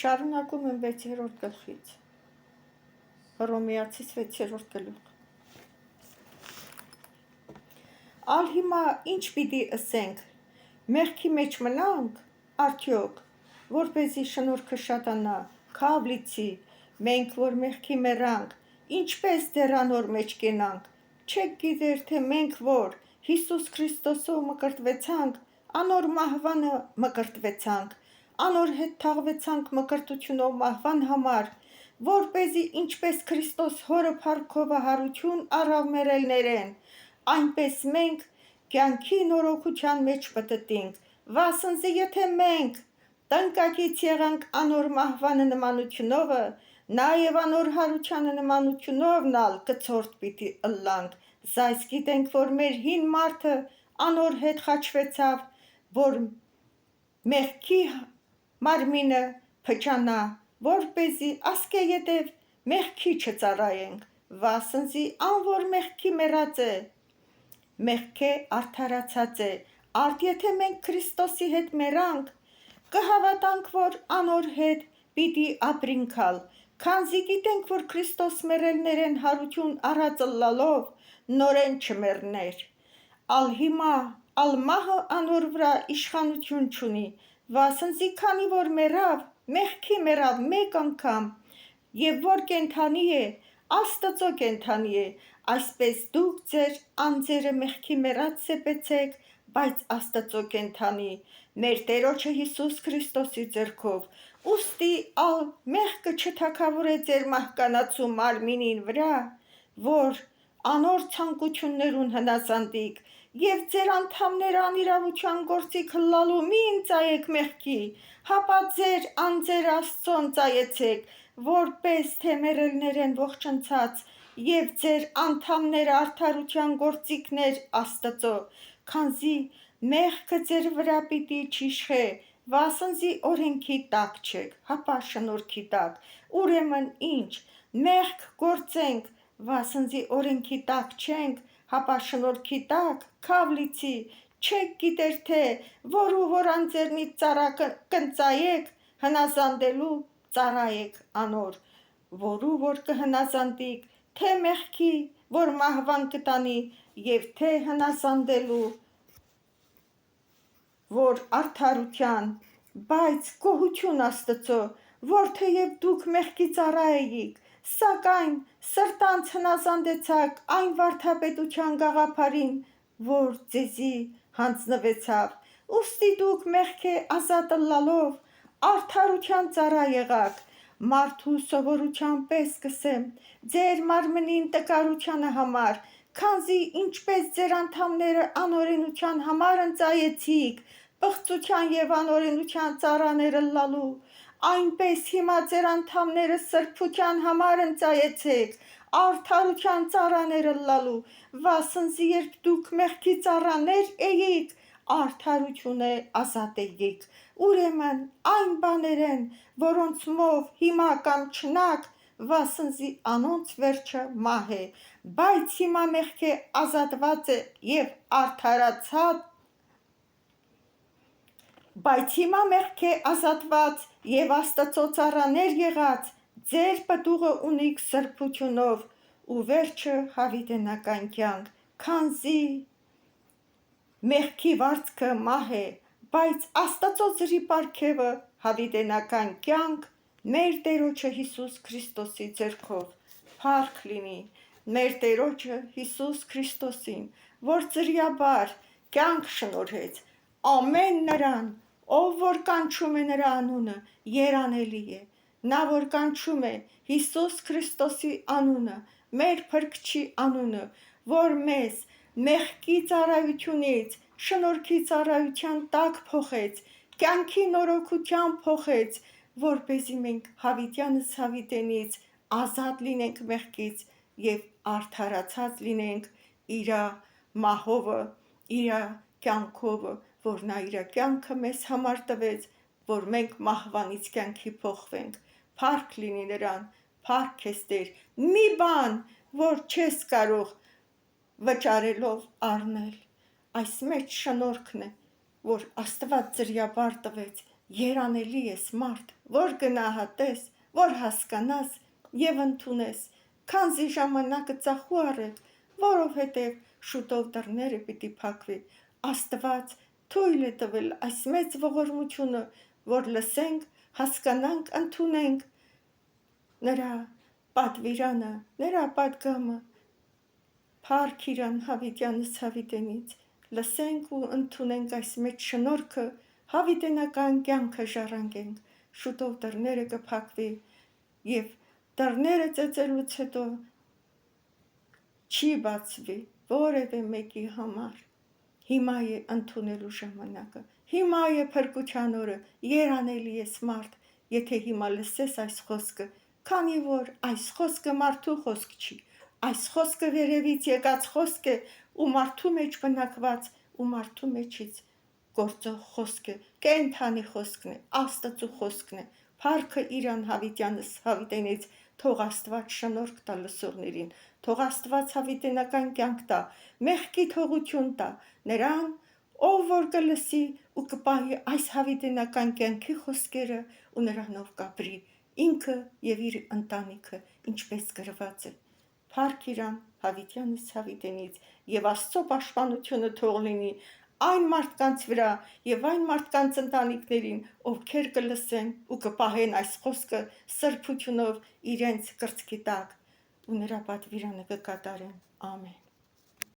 Շարունակում եմ 6-րդ գլխից, Հռոմեացիս 6-րդ գլուխ։ Ալ հիմա ինչ պիտի ըսենք, մեղքի մեջ մնանք, արդյոք, որպեսզի շնորհքը շատանա, քավ լիցի, մենք որ մեղքի մեռանք, ինչպես դեռ անոր մեջ կենանք, չեք գիտեր, թե մենք որ Հիսուս Քրիստոսով մկրտվեցանք, անոր մահվանը մկրտվեցանք, անոր հետ թաղվեցանք մկրտությունով մահվան համար, որպեսզի ինչպես Քրիստոս հորը փառքովը հարություն առավ մեռելներեն, այնպես մենք կյանքի նորոգության մեջ պտտենք, վասնզի եթե մենք տնկակից եղանք անոր մահվանը նմանությունովը, նաև անոր հարությանը նմանությունովն ալ կցորդ պիտի ըլլանք, զայս գիտենք, որ մեր հին մարդը անոր հետ խաչվեցավ, որ մեղքի մարմինը փչանա, որպեսզի ասկե ետև մեղքի չծառայենք, վասնզի ան որ մեղքի մեռած է, մեղքե արդարացած է, արդ եթե մենք Քրիստոսի հետ մեռանք, կհավատանք, որ անոր հետ պիտի ապրինքալ, քանզի գիտենք, որ Քրիստոս մեռելներեն հարություն առած ըլլալով, նորեն չմեռներ, ալ հիմա ալ մահը անոր վրա իշխանություն չունի, վասնզի քանի որ մեռավ, մեղքի մեռավ մեկ անգամ, եւ որ կենդանի է, Աստծո կենդանի է, այսպես դուք ձեր անձերը մեղքի մեռած սեպեցեք, բայց Աստծո կենդանի, մեր Տերոջը Հիսուս Քրիստոսի ձեռքով, ուստի ալ մեղքը չթագավորե ձեր մահկանացու մարմինին վրա, որ անոր ցանկություններուն հնազանդիք, եւ ձեր անդամները անիրավության գործիք հլալու մի ընծայեք մեղքի, հապա ձեր անձերը Աստծոն ծայեցեք, որպես թե մեռելներեն ողջնցած, եւ ձեր անդամները արդարության գործիքներ Աստծո, քանզի մեղքը ձեր վրա պիտի չիշխե, վասնզի օրենքի տակ չեք, հապա շնորհքի տակ, ուրեմն ինչ, մեղք գործենք, վասնզի օրենքի տակ չենք, հապա շնորհքի տակ, քավ լիցի, չեք գիտեր թե, որ ու որ անձերնից ծառա կընծայեք, հնազանդելու ծառայեք անոր, որու որ կհնազանդիք, թե մեղքի, որ մահվան կտանի, եւ թե հնազանդելու, որ արդարության, բայց գոհություն Աստծո, որ թեև դուք մեղքի ծառա էիք, սակայն սրտանց հնազանդեցաք այն վարդապետության գաղափարին, որ ձեզի հանձնվեցավ, ուստի դուք մեղքե ազատ ըլլալով, արդարության ծառա եղաք, մարդու սովորության պես կսեմ, ձեր մարմնին տկարությանը համար, քանզի ինչպես ձեր անդամները անօրենության համար ընծայեցիք, պղծության եւ անօրենության ծառաներ ըլլալու, այնպես հիմա ձեր անդամները սրբության համար ընծայեցեք, արդարության ծառաներ ըլլալու, վասնզի երբ դուք մեղքի ծառաներ էիք, արդարությունը ազատ էիք, ուրեմն այն բաներեն, որոնցմով հիմա կամ չնաք, վասնզի անոնց վերջը մահ է, բայց հիմա մեղքե ազատված է եւ արդարացած, բայց հիմա մեղքե ազատված եւ Աստծո ծառաներ եղած, ձեր պտուղը ունիք սրբությունով ու վերջը հավիտենական կյանք, քանզի մեղքի վարձքը մահ է, բայց Աստծո ձրի պարգևը հավիտենական կյանք մեր Տերոջը Հիսուս Քրիստոսի ձեռքով, փառք լինի մեր Տերոջը Հիսուս Քրիստոսին, որ ձրիաբար կյանք շնորհեց, ամեն նրան, ով որ կանչում է նրա անունը, երանելի է, նա որ կանչում է Հիսուս Քրիստոսի անունը, մեր Փրկչի անունը, որ մեզ մեղքի ծառայությունից շնորհքի ծառայության տակ փոխեց, կյանքի նորոգության փոխեց, որպեսզի մենք հավիտյանս հավիտենից ազատ լինենք մեղքից եւ արդարացած լինենք իրա մահովը, իրա կյանքովը, որ նա իրա կյանքը մեզ համար տվեց, որ մենք մահվանից կյանքի փոխվենք, փառք լինի նրան, փառք քեզ Տեր, մի բան, որ չես կարող վճարելով առնել, այս մեջ շնորհքն է, որ Աստված ձրիաբար տվեց, Երանելի ես մարդ, որ գնահատես, որ հասկանաս եւ ընդունես, քանզի ժամանակը ծախու առեք, որովհետեւ շուտով դռները պիտի փակվի։ Աստված թույլ է տվել այս մեծ ողորմությունը, որ լսենք, հասկանանք, ընդունենք նրա պատվիրանը, նրա պատգամը, Փառք իրան Հավիտյանս Հավիտենից, լսենք ու ընդունենք այս մեծ շնորհքը, հավիտենական կյանքը ժառանգենք, շուտով դռները կփակվի եւ դռները ծեծելուց հետո չի բացվի որևէ մեկի համար։ Հիմա է ընդունելու ժամանակը, հիմա է փրկության օրը, երանելի ես մարդ, եթե հիմա լսես այս խոսքը, քանի որ այս խոսքը մարդու խոսք չի, այս խոսքը վերևից եկած խոսք է ու մարդու մեջ բնակված ու մարդու մեջից գործող խոսք է, կենդանի խոսքն է, Աստծո խոսքն է, փառքը իրան Հավիտյանս Հավիտենից, թող Աստված շնորհք տա լսողներին, թող Աստված հավիտենական կյանք տա, մեղքի թողություն տա նրան, ով որ կլսի ու կպահի այս հավիտենական կյանքի խոսքերը ու նրանով կապրի ինքը եւ իր ընտանիքը, ինչպես գրված է։ Փառք իրան Հավիտյանս Հավիտենից եւ Աստծո պաշտպանությունը թող լինի այն մարդկանց վրա եւ այն մարդկանց ընտանիքներին, ովքեր կլսեն ու կպահեն այս խոսքը սրբությունով իրենց կրծքի տակ ու նրա պատվիրանը կկատարեն։ Ամեն։